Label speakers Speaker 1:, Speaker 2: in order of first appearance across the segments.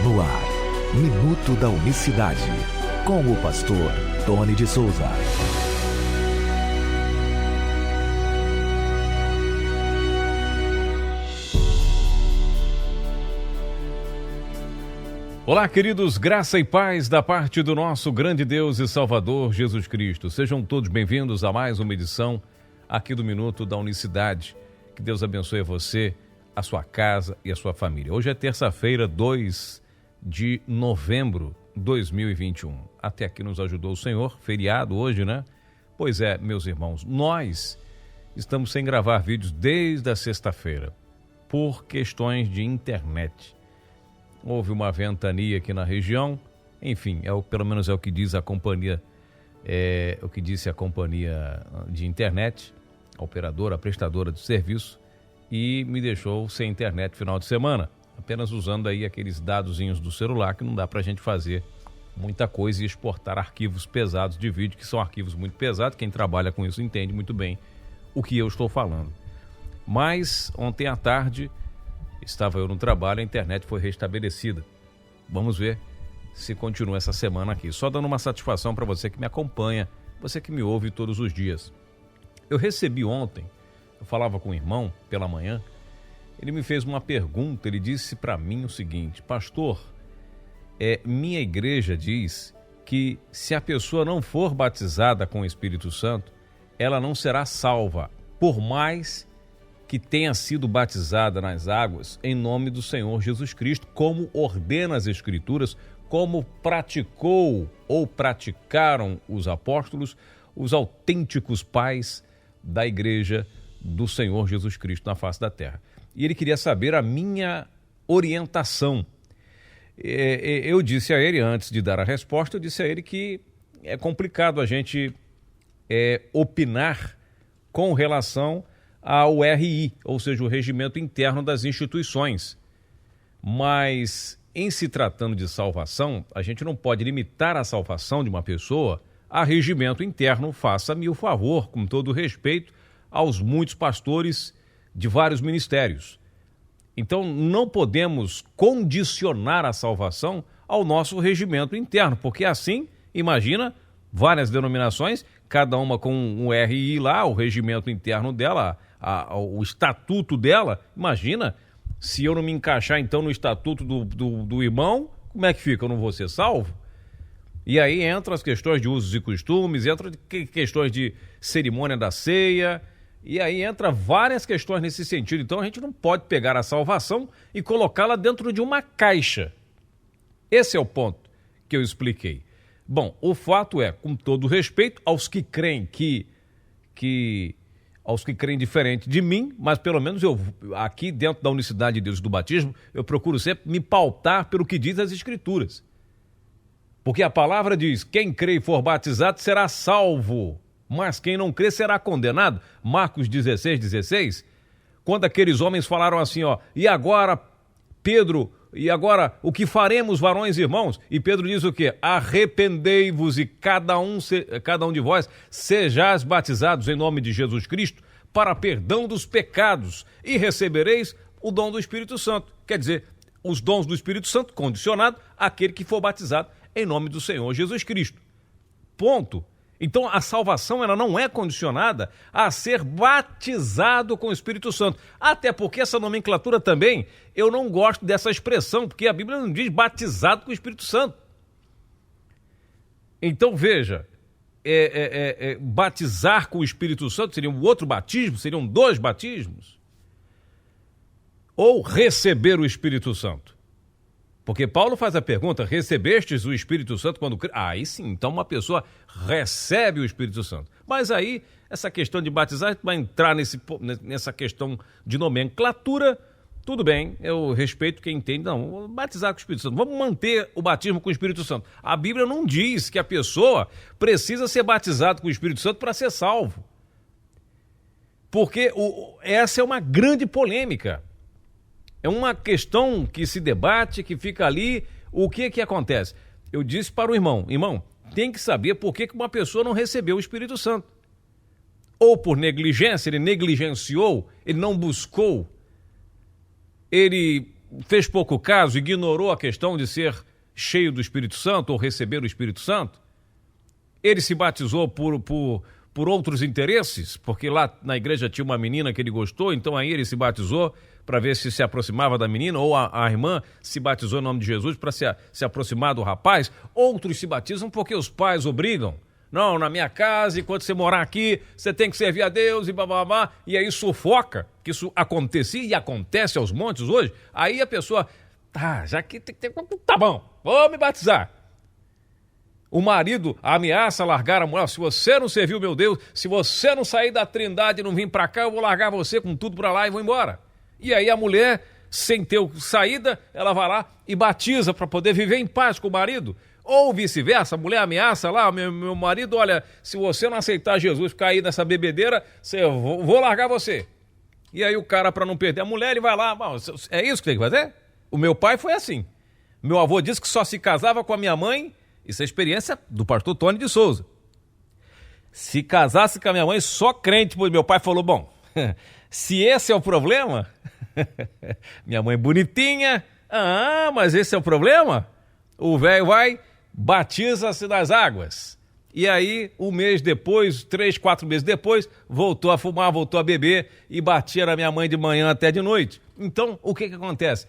Speaker 1: No ar, Minuto da Unicidade, com o pastor Tony de Souza.
Speaker 2: Olá, queridos, graça e paz da parte do nosso grande Deus e Salvador Jesus Cristo. Sejam todos bem-vindos a mais uma edição aqui do Minuto da Unicidade. Que Deus abençoe você, a sua casa e a sua família. Hoje é terça-feira, 2 de novembro de 2021. Até aqui nos ajudou o Senhor, feriado hoje, né? Pois é, meus irmãos, nós estamos sem gravar vídeos desde a sexta-feira, por questões de internet. Houve uma ventania aqui na região, enfim, pelo menos é o que diz a companhia, o que disse a companhia de internet, a operadora, a prestadora de serviço, e me deixou sem internet no final de semana, apenas usando aí aqueles dadozinhos do celular, que não dá pra gente fazer muita coisa e exportar arquivos pesados de vídeo, que são arquivos muito pesados. Quem trabalha com isso entende muito bem o que eu estou falando. Mas ontem à tarde estava eu no trabalho, a internet foi restabelecida. Vamos ver se continua essa semana aqui. Só dando uma satisfação para você que me acompanha, você que me ouve todos os dias. Eu recebi ontem, eu falava com o irmão pela manhã, ele me fez uma pergunta, ele disse para mim o seguinte: pastor, minha igreja diz que se a pessoa não for batizada com o Espírito Santo, ela não será salva, por mais que tenha sido batizada nas águas em nome do Senhor Jesus Cristo, como ordena as Escrituras, como praticou ou praticaram os apóstolos, os autênticos pais da igreja do Senhor Jesus Cristo na face da terra. E ele queria saber a minha orientação. Eu disse a ele, antes de dar a resposta, eu disse a ele que é complicado a gente opinar com relação ao RI, ou seja, o regimento interno das instituições. Mas, em se tratando de salvação, a gente não pode limitar a salvação de uma pessoa a regimento interno. Faça-me o favor, com todo respeito aos muitos pastores de vários ministérios. Então, não podemos condicionar a salvação ao nosso regimento interno, porque assim, imagina, várias denominações, cada uma com um RI lá, o regimento interno dela, o estatuto dela. Imagina, se eu não me encaixar então no estatuto do irmão, como é que fica? Eu não vou ser salvo? E aí entram as questões de usos e costumes, entram questões de cerimônia da ceia, e aí entra várias questões nesse sentido. Então a gente não pode pegar a salvação e colocá-la dentro de uma caixa. Esse é o ponto que eu expliquei. Bom, o fato é, com todo respeito aos que creem aos que creem diferente de mim, mas pelo menos eu, aqui dentro da unicidade de Deus do batismo, eu procuro sempre me pautar pelo que diz as Escrituras. Porque a palavra diz: quem crê e for batizado será salvo, mas quem não crê será condenado. Marcos 16:16, quando aqueles homens falaram assim, e agora, Pedro, e agora o que faremos, varões e irmãos? E Pedro diz o quê? Arrependei-vos e cada um de vós sejais batizados em nome de Jesus Cristo para perdão dos pecados e recebereis o dom do Espírito Santo. Quer dizer, os dons do Espírito Santo condicionado àquele que for batizado em nome do Senhor Jesus Cristo. Ponto. Então a salvação ela não é condicionada a ser batizado com o Espírito Santo. Até porque essa nomenclatura também, eu não gosto dessa expressão, porque a Bíblia não diz batizado com o Espírito Santo. Então veja, batizar com o Espírito Santo seria um outro batismo, seriam dois batismos? Ou receber o Espírito Santo? Porque Paulo faz a pergunta: recebestes o Espírito Santo quando... Aí sim, então uma pessoa recebe o Espírito Santo. Mas aí, essa questão de batizar, vai entrar nessa questão de nomenclatura. Tudo bem, eu respeito quem entende. Não, batizar com o Espírito Santo. Vamos manter o batismo com o Espírito Santo. A Bíblia não diz que a pessoa precisa ser batizada com o Espírito Santo para ser salvo. Porque essa é uma grande polêmica. É uma questão que se debate, que fica ali. O que acontece? Eu disse para o irmão, tem que saber por que uma pessoa não recebeu o Espírito Santo. Ou por negligência, ele negligenciou, ele não buscou, ele fez pouco caso, ignorou a questão de ser cheio do Espírito Santo ou receber o Espírito Santo? Ele se batizou por outros interesses, porque lá na igreja tinha uma menina que ele gostou, então aí ele se batizou para ver se aproximava da menina, ou a irmã se batizou em nome de Jesus para se aproximar do rapaz. Outros se batizam porque os pais obrigam. Não, na minha casa, enquanto você morar aqui, você tem que servir a Deus e bababá, e aí sufoca, que isso acontecia e acontece aos montes hoje, aí a pessoa, já que tá bom, vou me batizar. O marido ameaça largar a mulher, se você não serviu meu Deus, se você não sair da Trindade e não vir pra cá, eu vou largar você com tudo pra lá e vou embora. E aí a mulher, sem ter saída, ela vai lá e batiza para poder viver em paz com o marido. Ou vice-versa, a mulher ameaça lá, meu marido, olha, se você não aceitar Jesus, ficar aí nessa bebedeira, vou largar você. E aí o cara, para não perder a mulher, ele vai lá, é isso que tem que fazer? O meu pai foi assim. Meu avô disse que só se casava com a minha mãe, isso é experiência do pastor Tony de Souza. Se casasse com a minha mãe, só crente, pois meu pai falou, bom, se esse é o problema, minha mãe bonitinha, mas esse é o problema? O velho vai, batiza-se nas águas. E aí, um mês depois, 3, 4 meses depois, voltou a fumar, voltou a beber e batia na minha mãe de manhã até de noite. Então, o que acontece?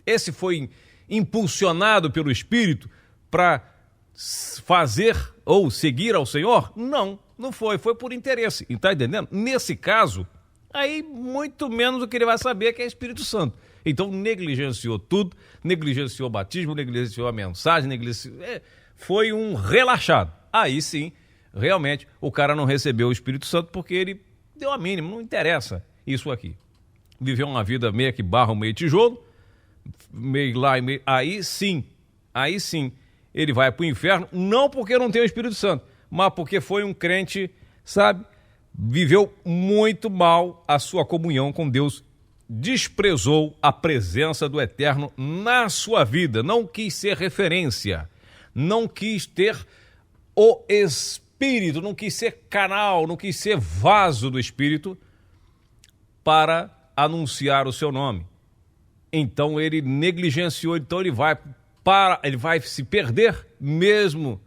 Speaker 2: Esse foi impulsionado pelo Espírito para fazer ou seguir ao Senhor? Não foi por interesse. Está entendendo? Nesse caso, aí muito menos o que ele vai saber que é Espírito Santo. Então negligenciou tudo, negligenciou o batismo, negligenciou a mensagem, foi um relaxado. Aí sim, realmente, o cara não recebeu o Espírito Santo porque ele deu a mínima, não interessa isso aqui. Viveu uma vida meio que barro, meio tijolo, meio lá e meio... Aí sim, ele vai para o inferno, não porque não tem o Espírito Santo, mas porque foi um crente, sabe, viveu muito mal a sua comunhão com Deus, desprezou a presença do Eterno na sua vida, não quis ser referência, não quis ter o Espírito, não quis ser canal, não quis ser vaso do Espírito para anunciar o seu nome. Então ele negligenciou, então ele vai se perder, mesmo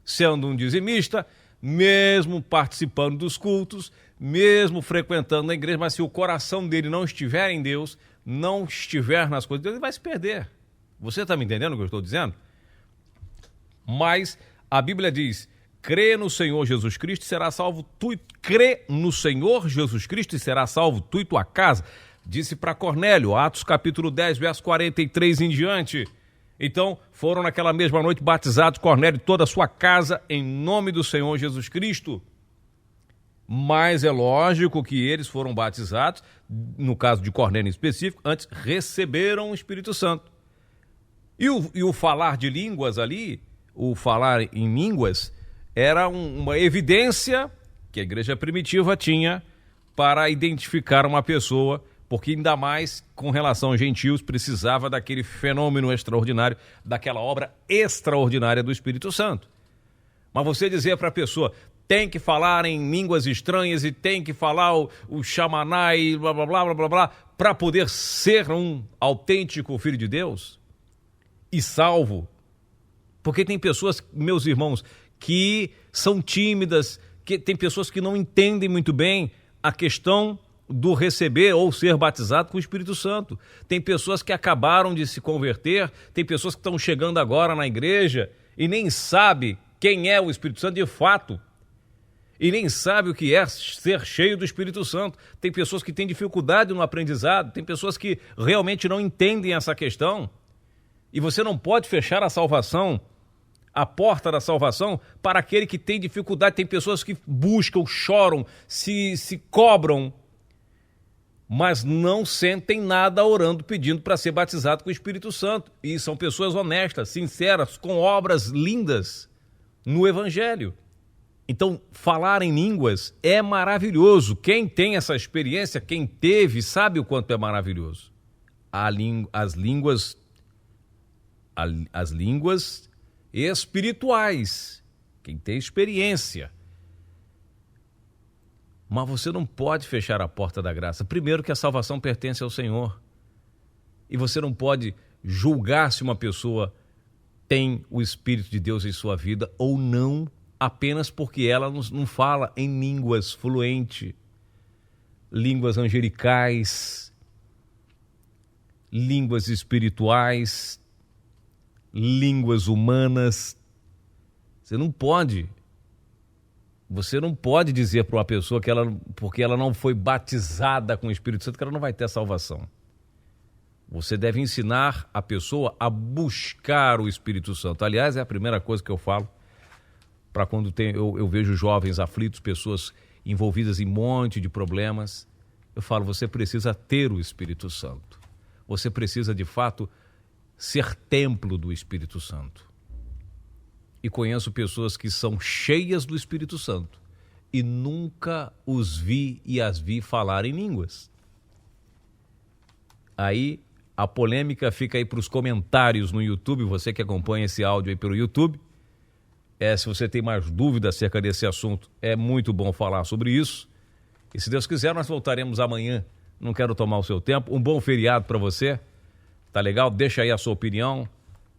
Speaker 2: sendo um dizimista, mesmo participando dos cultos, mesmo frequentando a igreja, mas se o coração dele não estiver em Deus, não estiver nas coisas de Deus, ele vai se perder. Você está me entendendo o que eu estou dizendo? Mas a Bíblia diz, crê no Senhor Jesus Cristo e será salvo tu, crê no Senhor Jesus Cristo e será salvo tu e tua casa. Disse para Cornélio, Atos capítulo 10, verso 43 em diante. Então, foram naquela mesma noite batizados Cornélio e toda a sua casa em nome do Senhor Jesus Cristo. Mas é lógico que eles foram batizados, no caso de Cornélio em específico, antes receberam o Espírito Santo. E o falar de línguas ali, o falar em línguas, era uma evidência que a igreja primitiva tinha para identificar uma pessoa, porque ainda mais com relação aos gentios precisava daquele fenômeno extraordinário, daquela obra extraordinária do Espírito Santo. Mas você dizer para a pessoa, tem que falar em línguas estranhas e tem que falar o xamaná e blá, blá, blá, blá, blá, blá, para poder ser um autêntico filho de Deus e salvo. Porque tem pessoas, meus irmãos, que são tímidas, que tem pessoas que não entendem muito bem a questão do receber ou ser batizado com o Espírito Santo. Tem pessoas que acabaram de se converter, tem pessoas que estão chegando agora na igreja e nem sabem quem é o Espírito Santo de fato. E nem sabe o que é ser cheio do Espírito Santo. Tem pessoas que têm dificuldade no aprendizado, tem pessoas que realmente não entendem essa questão. E você não pode fechar a salvação, a porta da salvação, para aquele que tem dificuldade. Tem pessoas que buscam, choram, se cobram, mas não sentem nada orando, pedindo para ser batizado com o Espírito Santo. E são pessoas honestas, sinceras, com obras lindas no Evangelho. Então, falar em línguas é maravilhoso. Quem tem essa experiência, quem teve, sabe o quanto é maravilhoso. As línguas espirituais, quem tem experiência. Mas você não pode fechar a porta da graça. Primeiro que a salvação pertence ao Senhor. E você não pode julgar se uma pessoa tem o Espírito de Deus em sua vida ou não, apenas porque ela não fala em línguas fluentes, línguas angelicais, línguas espirituais, línguas humanas. Você não pode dizer para uma pessoa que porque ela não foi batizada com o Espírito Santo, que ela não vai ter a salvação. Você deve ensinar a pessoa a buscar o Espírito Santo. Aliás, é a primeira coisa que eu falo para quando eu vejo jovens aflitos, pessoas envolvidas em um monte de problemas. Eu falo, você precisa ter o Espírito Santo. Você precisa, de fato, ser templo do Espírito Santo. E conheço pessoas que são cheias do Espírito Santo e nunca os vi e as vi falar em línguas. Aí a polêmica fica aí para os comentários no YouTube, você que acompanha esse áudio aí pelo YouTube. Se você tem mais dúvidas acerca desse assunto, é muito bom falar sobre isso. E se Deus quiser, nós voltaremos amanhã. Não quero tomar o seu tempo. Um bom feriado para você. Tá legal? Deixa aí a sua opinião,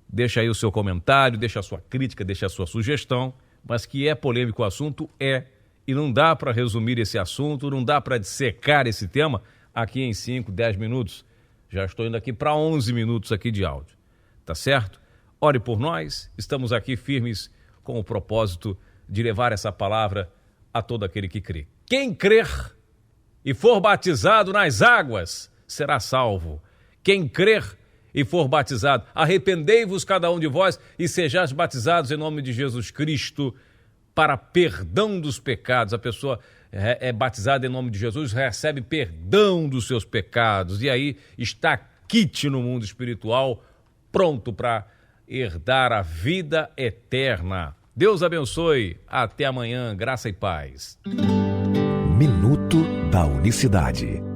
Speaker 2: deixa aí o seu comentário, deixa a sua crítica, deixa a sua sugestão. Mas que é polêmico o assunto, é. E não dá para resumir esse assunto, não dá para dissecar esse tema aqui em 5, 10 minutos. Já estou indo aqui para 11 minutos aqui de áudio, tá certo? Ore por nós, estamos aqui firmes com o propósito de levar essa palavra a todo aquele que crê. Quem crer e for batizado nas águas será salvo. Quem crer e for batizado, arrependei-vos cada um de vós e sejais batizados em nome de Jesus Cristo para perdão dos pecados. A pessoa é batizada em nome de Jesus, recebe perdão dos seus pecados e aí está quite no mundo espiritual, pronto para herdar a vida eterna. Deus abençoe, até amanhã, graça e paz.
Speaker 1: Minuto da Unicidade.